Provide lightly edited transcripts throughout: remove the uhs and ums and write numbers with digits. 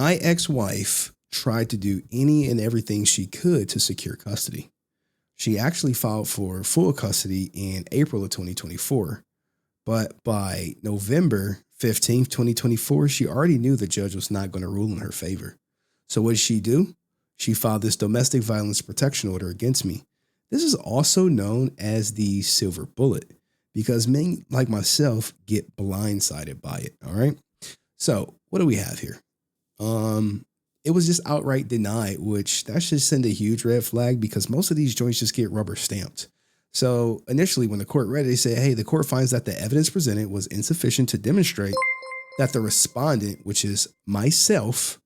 My ex-wife tried to do any and everything she could to secure custody. She actually filed for full custody in April of 2024. But by November 15th, 2024, she already knew the judge was not going to rule in her favor. So what did she do? She filed this domestic violence protection order against me. This is also known as the silver bullet because men like myself get blindsided by it. All right. So what do we have here? It was just outright denied, which that should send a huge red flag because most of these joints just get rubber stamped. So initially, when the court read it, they said, hey, the court finds that the evidence presented was insufficient to demonstrate that the respondent, which is myself,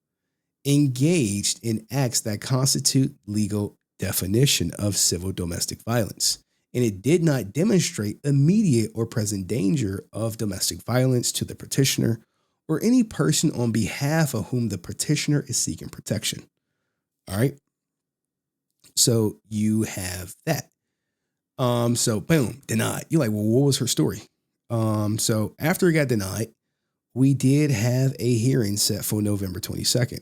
engaged in acts that constitute legal definition of civil domestic violence. And it did not demonstrate immediate or present danger of domestic violence to the petitioner or any person on behalf of whom the petitioner is seeking protection. All right. So you have that. So boom, denied. You're like, well, what was her story? So after it got denied, we did have a hearing set for November 22nd.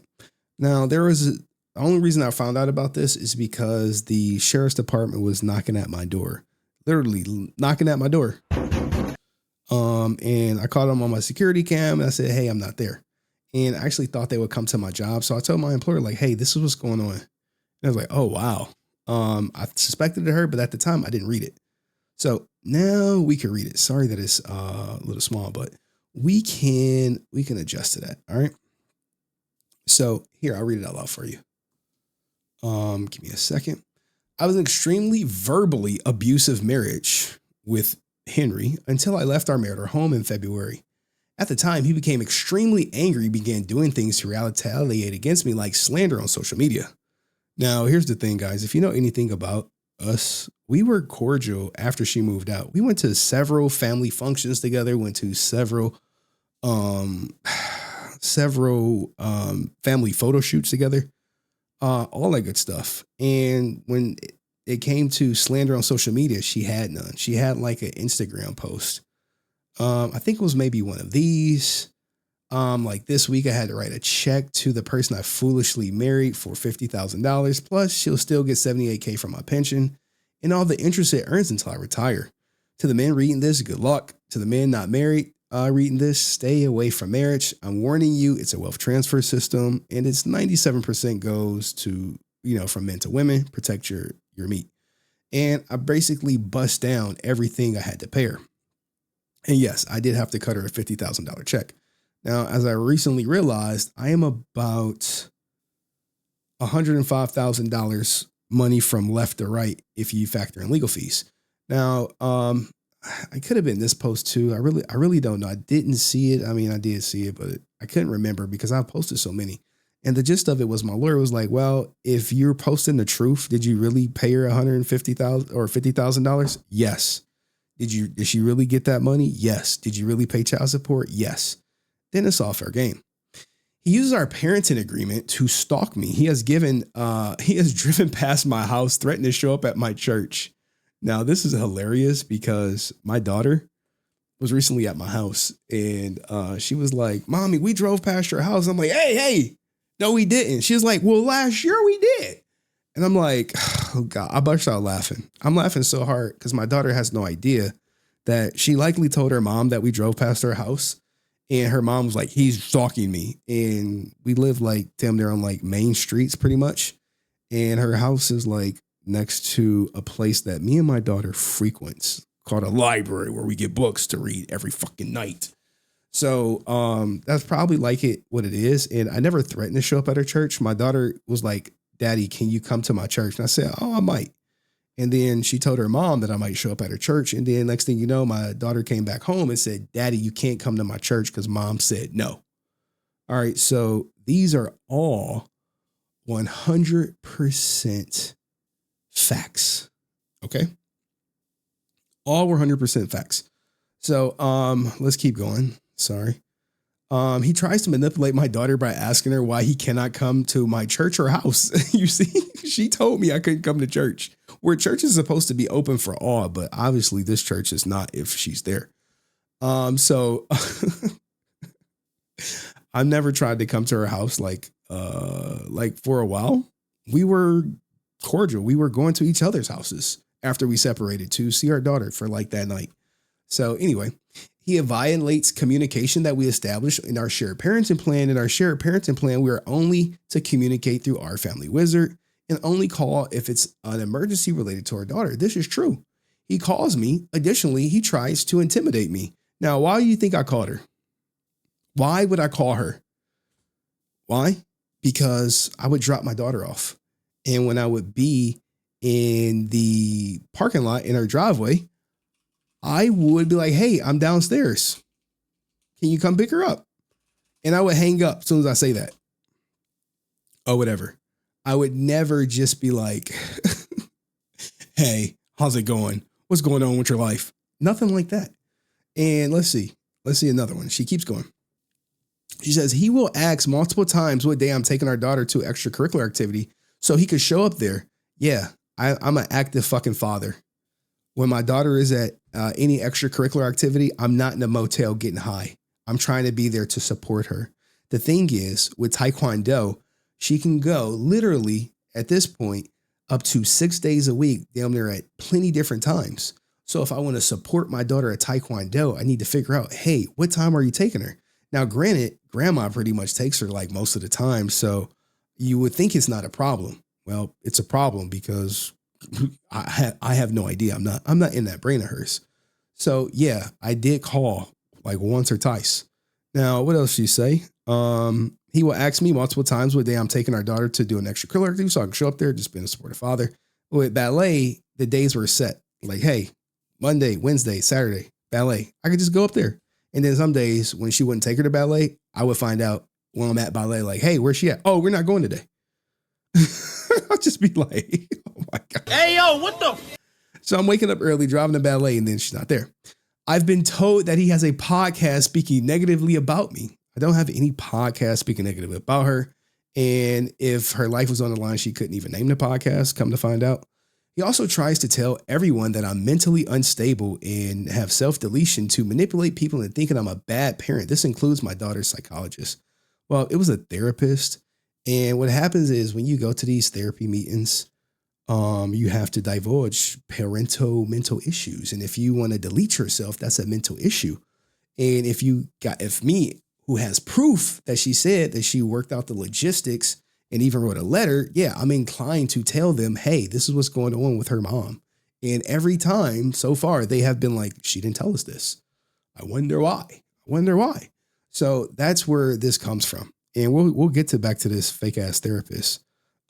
Now the only reason I found out about this is because the sheriff's department was knocking at my door, literally knocking at my door. And I caught them on my security cam and I said, hey, I'm not there. And I actually thought they would come to my job. So I told my employer like, hey, this is what's going on. And I was like, oh, wow. I suspected it her, but at the time I didn't read it. So now we can read it. Sorry that it's a little small, but we can adjust to that. All right. So here, I'll read it out loud for you. Give me a second. I was an extremely verbally abusive marriage with Henry until I left our marital home in February. At the time, he became extremely angry, began doing things to retaliate against me like slander on social media. Now, here's the thing, guys. If you know anything about us, we were cordial after she moved out. We went to several family functions together, went to several family photo shoots together, all that good stuff. And when it came to slander on social media, she had none. She had like an Instagram post. I think it was maybe one of these. Like this week, I had to write a check to the person I foolishly married for $50,000. Plus, she'll still get $78K from my pension and all the interest it earns until I retire. To the men reading this, good luck. To the men not married reading this, stay away from marriage. I'm warning you, it's a wealth transfer system, and it's 97% goes to, from men to women. Protect your meat. And I basically bust down everything I had to pay her. And yes, I did have to cut her a $50,000 check. Now, as I recently realized, I am about $105,000 money from left to right if you factor in legal fees. Now, I could have been this post too. I really don't know. I didn't see it. I mean, I did see it, but I couldn't remember because I posted so many. And the gist of it was my lawyer was like, well, if you're posting the truth, did you really pay her $150,000 or $50,000? Yes. Did she really get that money? Yes. Did you really pay child support? Yes. Then it's all fair game. He uses our parenting agreement to stalk me. He has driven past my house, threatened to show up at my church. Now, this is hilarious because my daughter was recently at my house and she was like, Mommy, we drove past your house. I'm like, hey, no, we didn't. She was like, well, last year we did. And I'm like, oh God, I burst out laughing. I'm laughing so hard because my daughter has no idea that she likely told her mom that we drove past her house. And her mom was like, he's stalking me. And we live like damn near on like main streets pretty much. And her house is like next to a place that me and my daughter frequents called a library where we get books to read every fucking night. So that's probably like what it is. And I never threatened to show up at her church. My daughter was like, Daddy, can you come to my church? And I said, oh, I might. And then she told her mom that I might show up at her church. And then next thing you know, my daughter came back home and said, Daddy, you can't come to my church because mom said no. All right. So these are all 100% facts. Okay. All 100% facts. So let's keep going. Sorry. He tries to manipulate my daughter by asking her why he cannot come to my church or house. You see, she told me I couldn't come to church, where church is supposed to be open for all, but obviously this church is not if she's there. So I never tried to come to her house like for a while. We were cordial. We were going to each other's houses after we separated to see our daughter for like that night. So anyway, he violates communication that we established in our shared parenting plan. In our shared parenting plan, we are only to communicate through our family wizard and only call if it's an emergency related to our daughter. This is true. He calls me. Additionally, he tries to intimidate me. Now, why do you think I called her? Why would I call her? Why? Because I would drop my daughter off. And when I would be in the parking lot in her driveway, I would be like, hey, I'm downstairs. Can you come pick her up? And I would hang up as soon as I say that. Or whatever. I would never just be like, hey, how's it going? What's going on with your life? Nothing like that. And let's see another one. She keeps going. She says, he will ask multiple times what day I'm taking our daughter to extracurricular activity so he could show up there. Yeah, I'm an active fucking father. When my daughter is at any extracurricular activity, I'm not in a motel getting high. I'm trying to be there to support her. The thing is, with Taekwondo, she can go literally at this point up to 6 days a week down there at plenty different times. So if I want to support my daughter at Taekwondo, I need to figure out, hey, what time are you taking her? Now, granted, grandma pretty much takes her like most of the time. So you would think it's not a problem. Well, it's a problem because I have no idea. I'm not in that brain of hers. So yeah, I did call like once or twice. Now, what else she say? He will ask me multiple times what day I'm taking our daughter to do an extracurricular activity so I can show up there, just being a supportive father. With ballet, the days were set. Like, hey, Monday, Wednesday, Saturday, ballet. I could just go up there. And then some days when she wouldn't take her to ballet, I would find out when I'm at ballet, like, hey, where's she at? Oh, we're not going today. I'll just be like, oh my God. Hey, yo, what the? So I'm waking up early, driving to ballet, and then she's not there. I've been told that he has a podcast speaking negatively about me. I don't have any podcast speaking negatively about her. And if her life was on the line, she couldn't even name the podcast, come to find out. He also tries to tell everyone that I'm mentally unstable and have self-deletion to manipulate people into thinking I'm a bad parent. This includes my daughter's psychologist. Well, it was a therapist. And what happens is when you go to these therapy meetings, you have to divulge parental mental issues. And if you want to delete yourself, that's a mental issue. And if me, who has proof that she said that she worked out the logistics and even wrote a letter, yeah, I'm inclined to tell them, hey, this is what's going on with her mom. And every time so far, they have been like, she didn't tell us this. I wonder why. So that's where this comes from. And we'll get back to this fake ass therapist.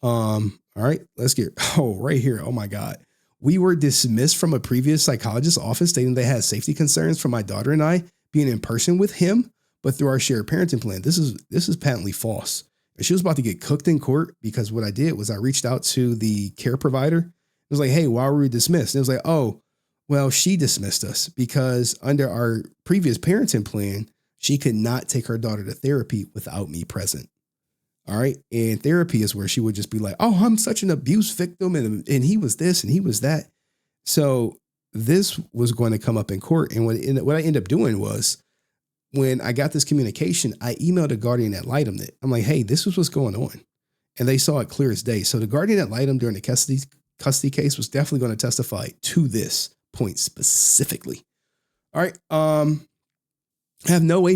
All right, let's get, right here. Oh my God. We were dismissed from a previous psychologist's office stating they had safety concerns for my daughter and I being in person with him, but through our shared parenting plan. This is patently false. And she was about to get cooked in court because what I did was I reached out to the care provider. It was like, hey, why were we dismissed? And it was like, oh, well, she dismissed us because under our previous parenting plan, she could not take her daughter to therapy without me present. All right. And therapy is where she would just be like, oh, I'm such an abuse victim. And he was this and he was that. So this was going to come up in court. And what I ended up doing was when I got this communication, I emailed a guardian ad litem. I'm like, hey, this is what's going on. And they saw it clear as day. So the guardian ad litem during the custody case was definitely going to testify to this point specifically. All right. I have no way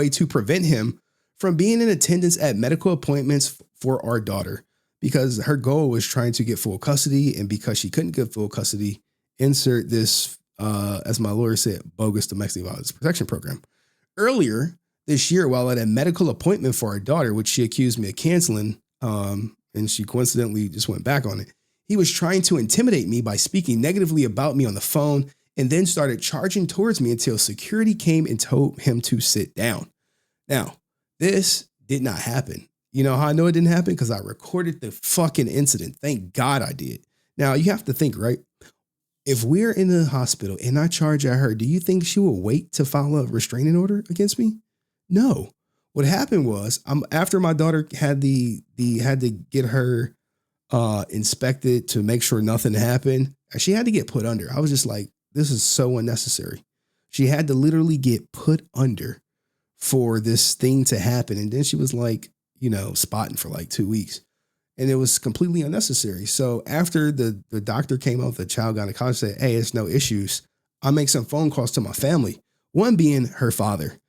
to prevent him from being in attendance at medical appointments for our daughter because her goal was trying to get full custody. And because she couldn't get full custody, insert this, as my lawyer said, bogus domestic violence protection program. Earlier this year, while at a medical appointment for our daughter, which she accused me of canceling, and she coincidentally just went back on it, he was trying to intimidate me by speaking negatively about me on the phone and then started charging towards me until security came and told him to sit down. Now, this did not happen. You know how I know it didn't happen? Because I recorded the fucking incident. Thank God I did. Now, you have to think, right? If we're in the hospital and I charge at her, do you think she will wait to file a restraining order against me? No. What happened was, after my daughter had to get her inspected to make sure nothing happened, she had to get put under. I was just like, this is so unnecessary. She had to literally get put under for this thing to happen. And then she was like, spotting for like 2 weeks. And it was completely unnecessary. So after the doctor came out, the child gynecologist said, hey, it's no issues. I make some phone calls to my family, one being her father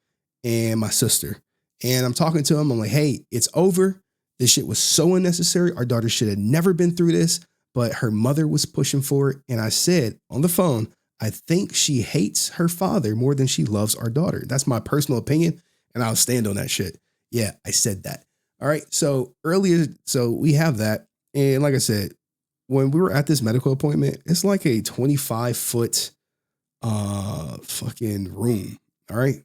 and my sister. And I'm talking to him. I'm like, hey, it's over. This shit was so unnecessary. Our daughter should have never been through this, but her mother was pushing for it. And I said on the phone, I think she hates her father more than she loves our daughter. That's my personal opinion. And I'll stand on that shit. Yeah, I said that. All right. So we have that. And like I said, when we were at this medical appointment, it's like a 25-foot fucking room. All right.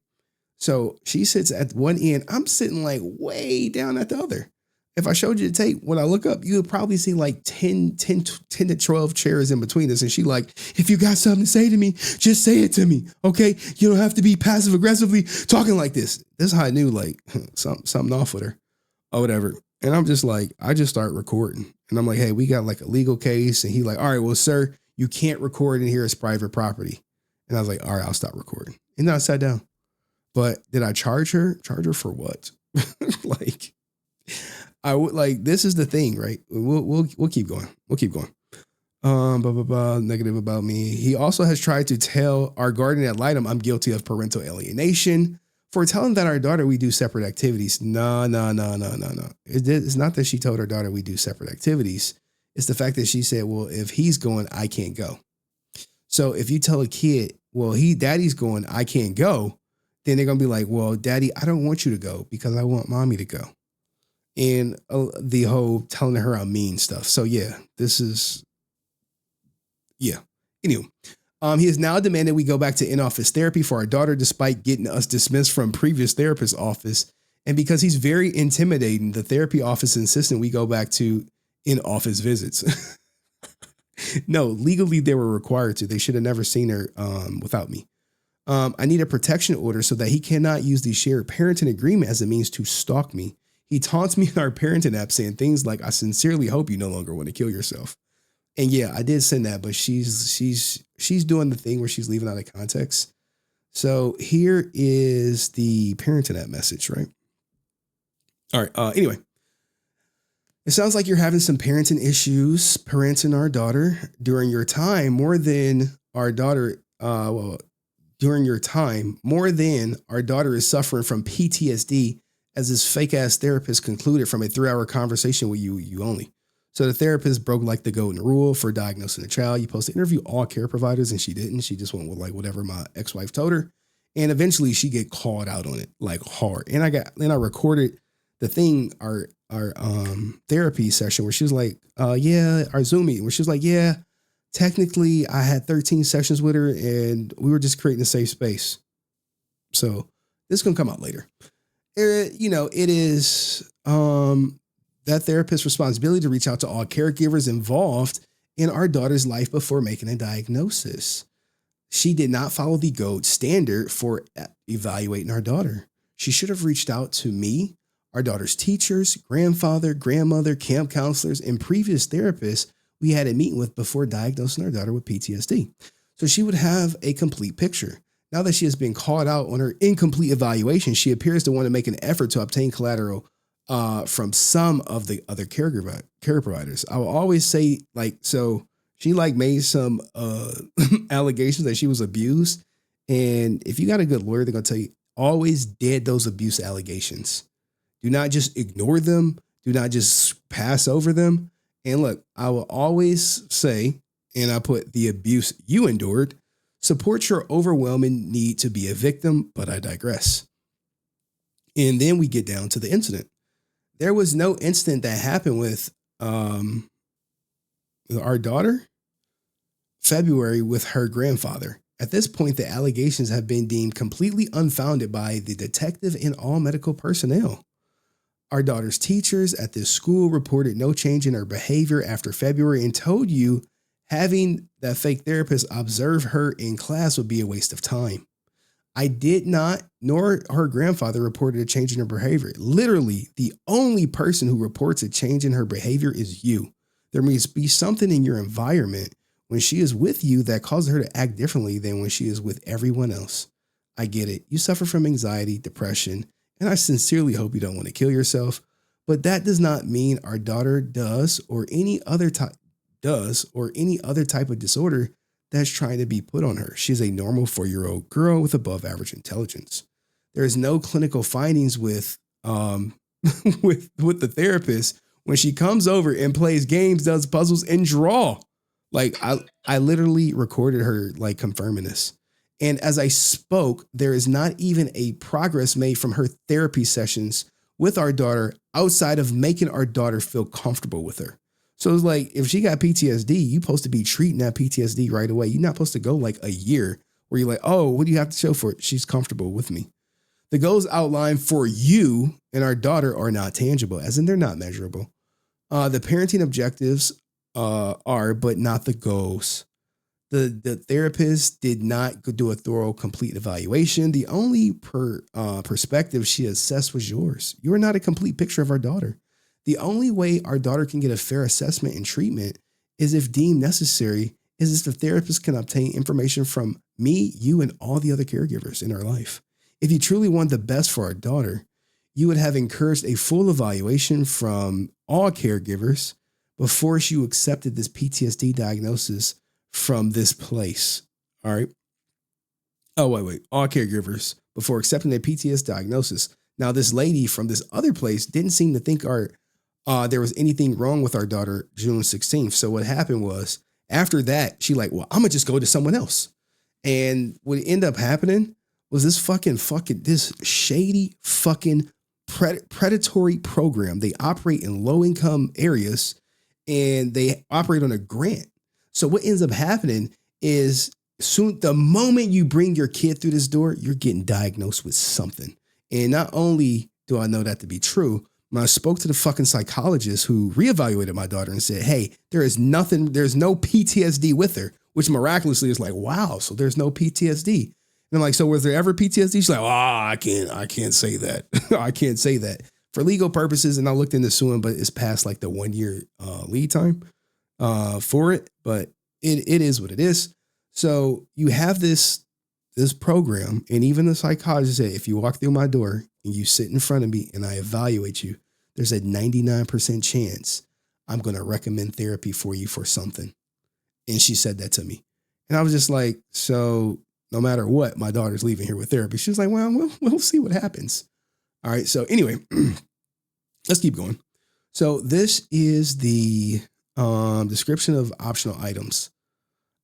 So she sits at one end. I'm sitting like way down at the other. If I showed you the tape, when I look up, you would probably see like 10 to 12 chairs in between us. And she like, if you got something to say to me, just say it to me. Okay. You don't have to be passive aggressively talking like this. This is how I knew like something off with her or whatever. And I'm just like, I just start recording and I'm like, hey, we got like a legal case. And he like, all right, well, sir, you can't record in here. It's private property. And I was like, all right, I'll stop recording. And then I sat down. But did I charge her? Charge her for what? Like, I would like, this is the thing, right? We'll keep going. We'll keep going. Negative about me. He also has tried to tell our guardian ad litem I'm guilty of parental alienation for telling that our daughter we do separate activities. No. It's not that she told her daughter we do separate activities. It's the fact that she said, well, if he's going, I can't go. So if you tell a kid, well, daddy's going, I can't go, then they're going to be like, well, daddy, I don't want you to go because I want mommy to go. And the whole telling her I'm mean stuff. So yeah, Anyway, he has now demanded we go back to in-office therapy for our daughter, despite getting us dismissed from previous therapist's office. And because he's very intimidating, the therapy office insisting we go back to in-office visits. No, legally they were required to. They should have never seen her without me. I need a protection order so that he cannot use the shared parenting agreement as a means to stalk me. He taunts me in our parenting app saying things like, I sincerely hope you no longer want to kill yourself. And yeah, I did send that, but she's doing the thing where she's leaving out of context. So here is the parenting app message, right? All right. Anyway, it sounds like you're having some parenting issues, parenting our daughter during your time more than our daughter. During your time more than our daughter is suffering from PTSD, as this fake ass therapist concluded from a 3-hour conversation with you only. So the therapist broke like the golden rule for diagnosing the child. You're supposed to interview all care providers, and she didn't. She just went with like whatever my ex-wife told her. And eventually she get called out on it like hard. And I recorded the thing, our therapy session where she was like, our Zoom meeting where she was like, yeah, technically I had 13 sessions with her and we were just creating a safe space. So this is going to come out later. It is that therapist's responsibility to reach out to all caregivers involved in our daughter's life before making a diagnosis. She did not follow the gold standard for evaluating our daughter. She should have reached out to me, our daughter's teachers, grandfather, grandmother, camp counselors, and previous therapists we had a meeting with before diagnosing our daughter with PTSD. So she would have a complete picture. Now that she has been called out on her incomplete evaluation, she appears to want to make an effort to obtain collateral from some of the other care providers. I will always say, so she made some allegations that she was abused. And if you got a good lawyer, they're going to tell you, always dead those abuse allegations. Do not just ignore them. Do not just pass over them. And look, I will always say, and I put the abuse you endured, support your overwhelming need to be a victim, but I digress. And then we get down to the incident. There was no incident that happened with our daughter February with her grandfather. At this point, the allegations have been deemed completely unfounded by the detective and all medical personnel. Our daughter's teachers at this school reported no change in her behavior after February and told you having that fake therapist observe her in class would be a waste of time. I did not, nor her grandfather reported a change in her behavior. Literally, the only person who reports a change in her behavior is you. There must be something in your environment when she is with you that causes her to act differently than when she is with everyone else. I get it. You suffer from anxiety, depression, and I sincerely hope you don't want to kill yourself. But that does not mean our daughter does or any other type of disorder that's trying to be put on her. She's a normal 4-year-old girl with above average intelligence. There is no clinical findings with with the therapist when she comes over and plays games, does puzzles, and draw. Like I literally recorded her like confirming this. And as I spoke, there is not even a progress made from her therapy sessions with our daughter outside of making our daughter feel comfortable with her. So it's like, if she got PTSD, you're supposed to be treating that PTSD right away. You're not supposed to go like a year where you're like, oh, what do you have to show for it? She's comfortable with me. The goals outlined for you and our daughter are not tangible, as in they're not measurable. The parenting objectives are, but not the goals. The therapist did not do a thorough, complete evaluation. The only perspective she assessed was yours. You are not a complete picture of our daughter. The only way our daughter can get a fair assessment and treatment is if deemed necessary, is if the therapist can obtain information from me, you, and all the other caregivers in our life. If you truly want the best for our daughter, you would have encouraged a full evaluation from all caregivers before she accepted this PTSD diagnosis from this place. All right. Oh, wait. All caregivers before accepting their PTSD diagnosis. Now, this lady from this other place didn't seem to think there was anything wrong with our daughter June 16th. So what happened was after that, she like, well, I'm going to just go to someone else. And what ended up happening was this this shady fucking predatory program. They operate in low income areas and they operate on a grant. So what ends up happening is the moment you bring your kid through this door, you're getting diagnosed with something. And not only do I know that to be true, when I spoke to the fucking psychologist who reevaluated my daughter and said, hey, there's no PTSD with her, which miraculously is like, wow, so there's no PTSD. And I'm like, so was there ever PTSD? She's like, I can't say that. I can't say that for legal purposes. And I looked into suing, but it's past like the 1 year lead time for it. But it is what it is. So you have this program, and even the psychologist said, if you walk through my door and you sit in front of me and I evaluate you, there's a 99% chance I'm going to recommend therapy for you for something. And she said that to me. And I was just like, so no matter what, my daughter's leaving here with therapy. She was like, well, we'll see what happens. All right. So anyway, let's keep going. So this is the description of optional items.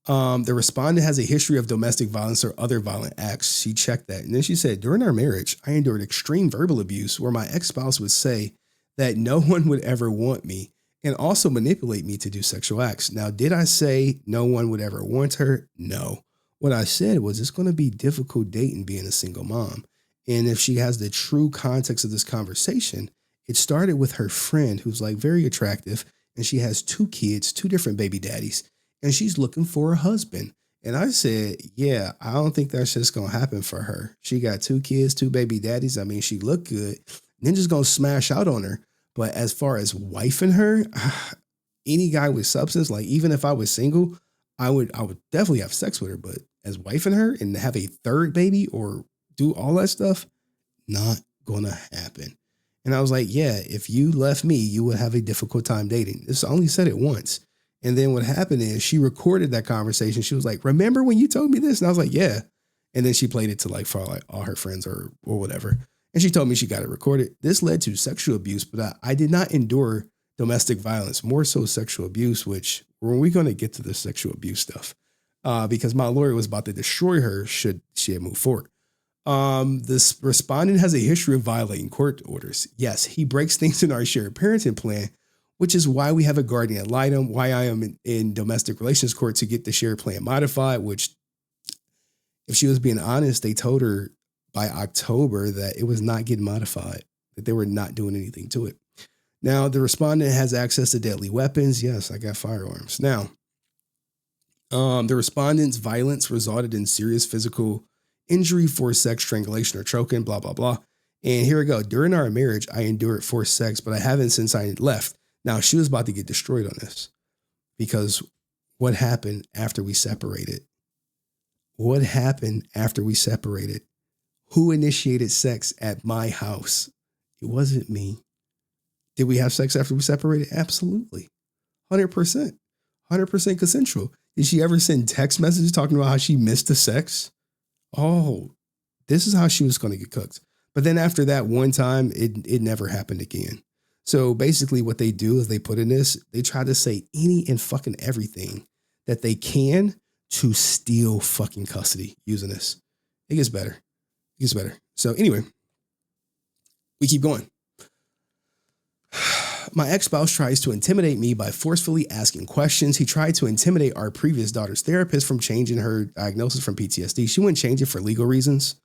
The respondent has a history of domestic violence or other violent acts. She checked that. And then she said, during our marriage, I endured extreme verbal abuse where my ex-spouse would say that no one would ever want me and also manipulate me to do sexual acts. Now, did I say no one would ever want her? No. What I said was it's going to be difficult dating being a single mom. And if she has the true context of this conversation, it started with her friend who's like very attractive. And she has 2 kids, 2 different baby daddies. And she's looking for a husband. And I said, yeah, I don't think that's just going to happen for her. She got 2 kids, 2 baby daddies. I mean, she looked good. Ninja's going to smash out on her. But as far as wifing her, any guy with substance, like even if I was single, I would definitely have sex with her. But as wifing her and have a 3rd baby or do all that stuff, not going to happen. And I was like, yeah, if you left me, you would have a difficult time dating. This I only said it once. And then what happened is she recorded that conversation. She was like, remember when you told me this? And I was like, yeah. And then she played it to like for like all her friends or whatever. And she told me she got it recorded. This led to sexual abuse, but I did not endure domestic violence, more so sexual abuse, which when we're going to get to the sexual abuse stuff, because my lawyer was about to destroy her should she had moved forward. This respondent has a history of violating court orders. Yes, he breaks things in our shared parenting plan, which is why we have a guardian ad litem, why I am in domestic relations court to get the shared plan modified, which if she was being honest, they told her by October that it was not getting modified, that they were not doing anything to it. Now, the respondent has access to deadly weapons. Yes, I got firearms. Now, the respondent's violence resulted in serious physical injury, forced sex, strangulation, or choking, blah, blah, blah. And here we go. During our marriage, I endured forced sex, but I haven't since I left. Now, she was about to get destroyed on this because what happened after we separated? What happened after we separated? Who initiated sex at my house? It wasn't me. Did we have sex after we separated? Absolutely. 100%. 100% consensual. Did she ever send text messages talking about how she missed the sex? Oh, this is how she was going to get cooked. But then after that one time, it never happened again. So basically what they do is they put in this, they try to say any and fucking everything that they can to steal fucking custody using this. It gets better. It gets better. So anyway, we keep going. My ex-spouse tries to intimidate me by forcefully asking questions. He tried to intimidate our previous daughter's therapist from changing her diagnosis from PTSD. She wouldn't change it for legal reasons,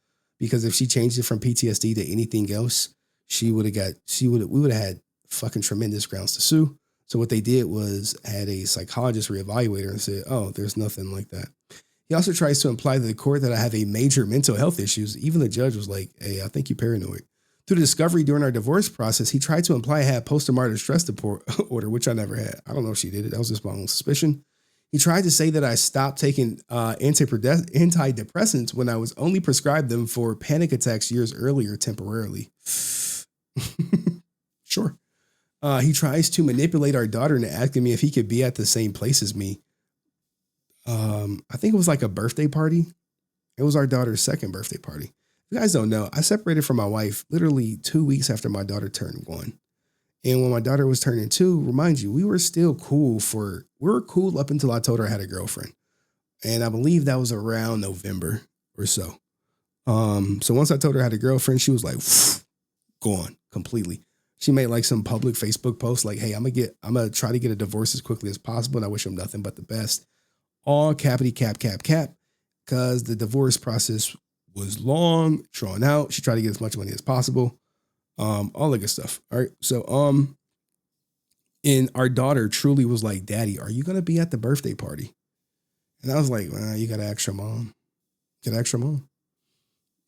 because if she changed it from PTSD to anything else, we would have had fucking tremendous grounds to sue. So what they did was had a psychologist reevaluate her and said, oh, there's nothing like that. He also tries to imply to the court that I have a major mental health issues. Even the judge was like, hey, I think you're paranoid. Through the discovery during our divorce process, he tried to imply I had post-traumatic stress disorder, which I never had. I don't know if she did it. That was just my own suspicion. He tried to say that I stopped taking antidepressants when I was only prescribed them for panic attacks years earlier temporarily. Sure. He tries to manipulate our daughter into asking me if he could be at the same place as me. I think it was like a birthday party. It was our daughter's second birthday party. You guys don't know, I separated from my wife literally 2 weeks after my daughter turned 1. And when my daughter was turning 2, remind you, we were still cool up until I told her I had a girlfriend. And I believe that was around November or so. So once I told her I had a girlfriend, she was like, gone completely. She made like some public Facebook post like, hey, I'm gonna try to get a divorce as quickly as possible. And I wish him nothing but the best. All cappity cap, because the divorce process was long, drawn out. She tried to get as much money as possible. All that good stuff. All right. So, and our daughter truly was like, Daddy, are you going to be at the birthday party? And I was like, well, you got to ask your mom.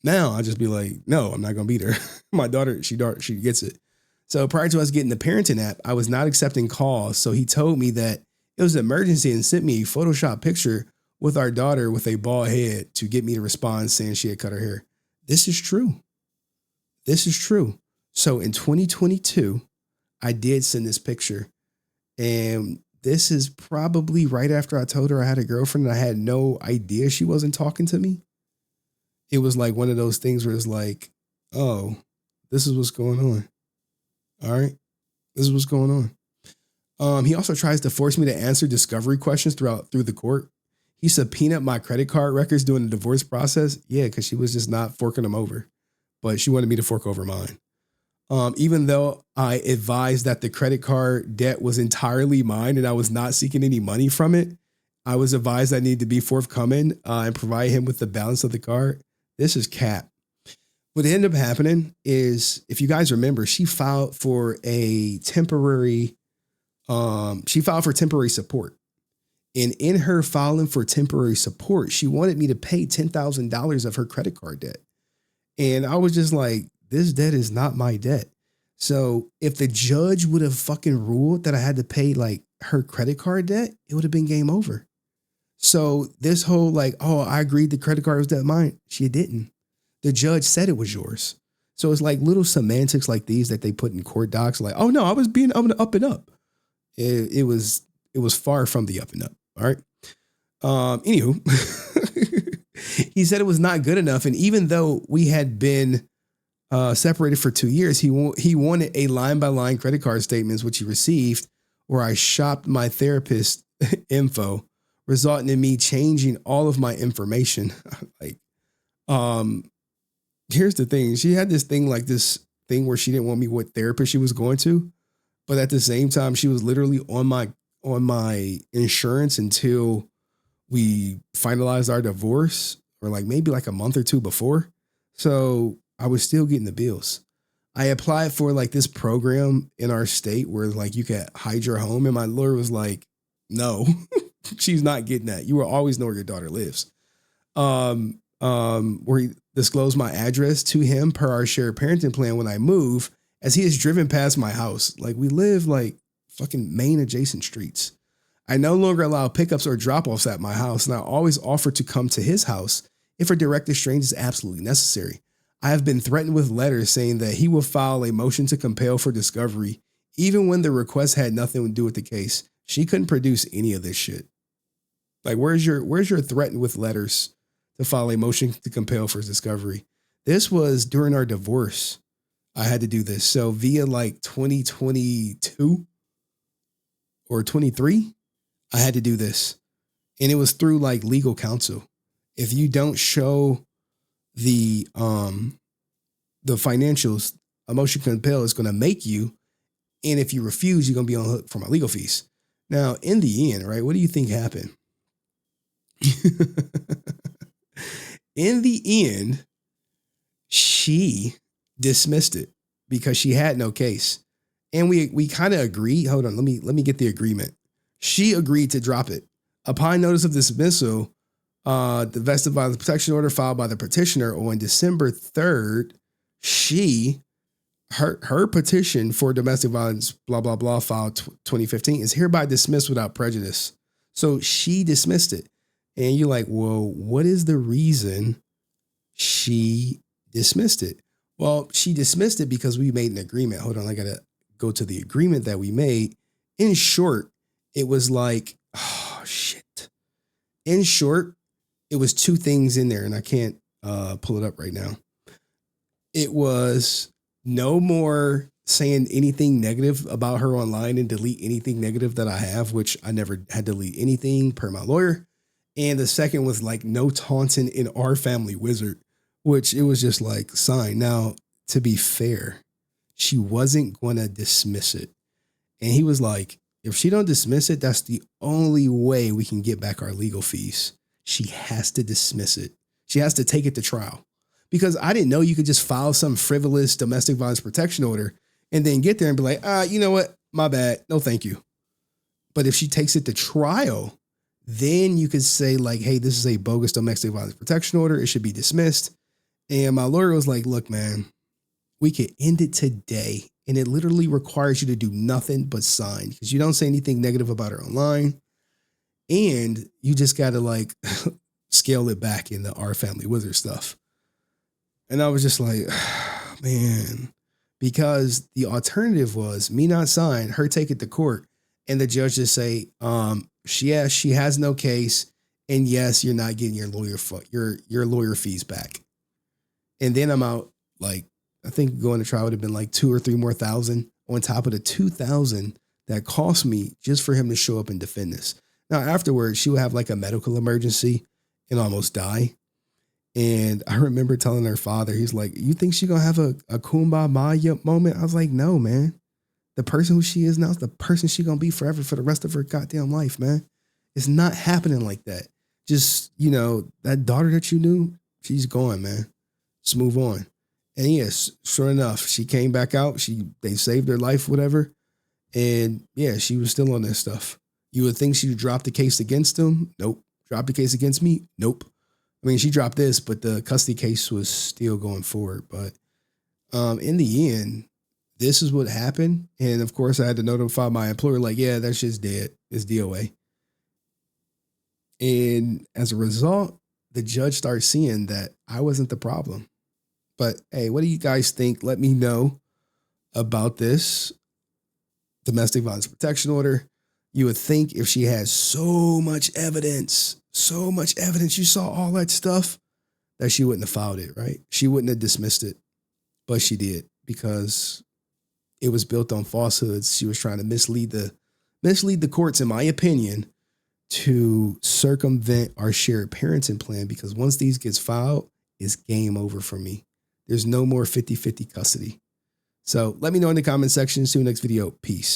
Now I just be like, no, I'm not going to be there. My daughter, she gets it. So prior to us getting the parenting app, I was not accepting calls. So he told me that it was an emergency and sent me a Photoshop picture with our daughter with a bald head to get me to respond saying she had cut her hair. This is true. So in 2022, I did send this picture, and this is probably right after I told her I had a girlfriend and I had no idea she wasn't talking to me. It was like one of those things where it's like, oh, this is what's going on. All right. This is what's going on. He also tries to force me to answer discovery questions through the court. He subpoenaed my credit card records during the divorce process. Yeah, because she was just not forking them over, but she wanted me to fork over mine. Even though I advised that the credit card debt was entirely mine and I was not seeking any money from it, I was advised I needed to be forthcoming and provide him with the balance of the card. This is cap. What ended up happening is, if you guys remember, she filed for temporary support. And in her filing for temporary support, she wanted me to pay $10,000 of her credit card debt. And I was just like, this debt is not my debt. So if the judge would have fucking ruled that I had to pay like her credit card debt, it would have been game over. So this whole like, oh, I agreed the credit card was debt mine. She didn't. The judge said it was yours. So it's like little semantics like these that they put in court docs. Like, oh no, I was being up and up. It was far from the up and up. All right. Anywho, he said it was not good enough. And even though we had been separated for 2 years, he wanted a line by line credit card statements, which he received, where I shopped my therapist info, resulting in me changing all of my information. Like, here's the thing. She had this thing where she didn't want me what therapist she was going to, but at the same time, she was literally on my insurance until we finalized our divorce, or like maybe like a month or two before. So I was still getting the bills. I applied for like this program in our state where like you can hide your home. And my lawyer was like, no, she's not getting that. You will always know where your daughter lives. Where he disclosed my address to him per our shared parenting plan when I move, as he has driven past my house. Like, we live like fucking main adjacent streets. I no longer allow pickups or drop-offs at my house, and I always offer to come to his house if a direct exchange is absolutely necessary. I have been threatened with letters saying that he will file a motion to compel for discovery, even when the request had nothing to do with the case. She couldn't produce any of this shit. Like, where's your threatened with letters to file a motion to compel for discovery? This was during our divorce. I had to do this. So via like 2022 or 23, I had to do this. And it was through like legal counsel. If you don't show the financials, a motion to compel is going to make you. And if you refuse, you're going to be on the hook for my legal fees. Now, in the end, right, what do you think happened? In the end, she dismissed it because she had no case. And we kind of agreed. Hold on, let me get the agreement. She agreed to drop it. Upon notice of dismissal, the domestic violence protection order filed by the petitioner on December 3rd, her petition for domestic violence, blah, blah, blah, filed 2015 is hereby dismissed without prejudice. So she dismissed it. And you're like, well, what is the reason she dismissed it? Well, she dismissed it because we made an agreement. Hold on, I got to go to the agreement that we made. In short, it was like, oh, shit. In short, it was two things in there, and I can't pull it up right now. It was no more saying anything negative about her online and delete anything negative that I have, which I never had to delete anything per my lawyer. And the second was like no taunting in our family wizard, which it was just like sign. Now, to be fair, she wasn't going to dismiss it. And he was like, if she don't dismiss it, that's the only way we can get back our legal fees. She has to dismiss it. She has to take it to trial. Because I didn't know you could just file some frivolous domestic violence protection order and then get there and be like, you know what? My bad. No, thank you. But if she takes it to trial, then you could say like, hey, this is a bogus domestic violence protection order. It should be dismissed. And my lawyer was like, look, man, we could end it today. And it literally requires you to do nothing but sign because you don't say anything negative about her online. And you just got to like scale it back in the Our Family Wizard stuff. And I was just like, man, because the alternative was me not sign, her take it to court, and the judge just say, she has no case, and yes, you're not getting your lawyer fees back. And then I'm out. Like, I think going to trial would have been like $2,000 or $3,000 more on top of the $2,000 that cost me just for him to show up and defend this. Now, afterwards, she would have like a medical emergency and almost die. And I remember telling her father, he's like, you think she's going to have a kumbaya moment? I was like, no, man. The person who she is now is the person she's going to be forever for the rest of her goddamn life, man. It's not happening like that. Just, that daughter that you knew, she's gone, man. Just move on. And yes, sure enough, she came back out. They saved her life, whatever. And yeah, she was still on that stuff. You would think she'd drop the case against him. Nope. Drop the case against me. Nope. I mean, she dropped this, but the custody case was still going forward. But in the end, this is what happened. And of course, I had to notify my employer, like, yeah, that shit's dead. It's DOA. And as a result, the judge started seeing that I wasn't the problem. But hey, what do you guys think? Let me know about this domestic violence protection order. You would think if she had so much evidence, you saw all that stuff, that she wouldn't have filed it, right? She wouldn't have dismissed it, but she did because it was built on falsehoods. She was trying to mislead the courts, in my opinion, to circumvent our shared parenting plan, because once these gets filed, it's game over for me. There's no more 50-50 custody. So let me know in the comment section. See you next video. Peace.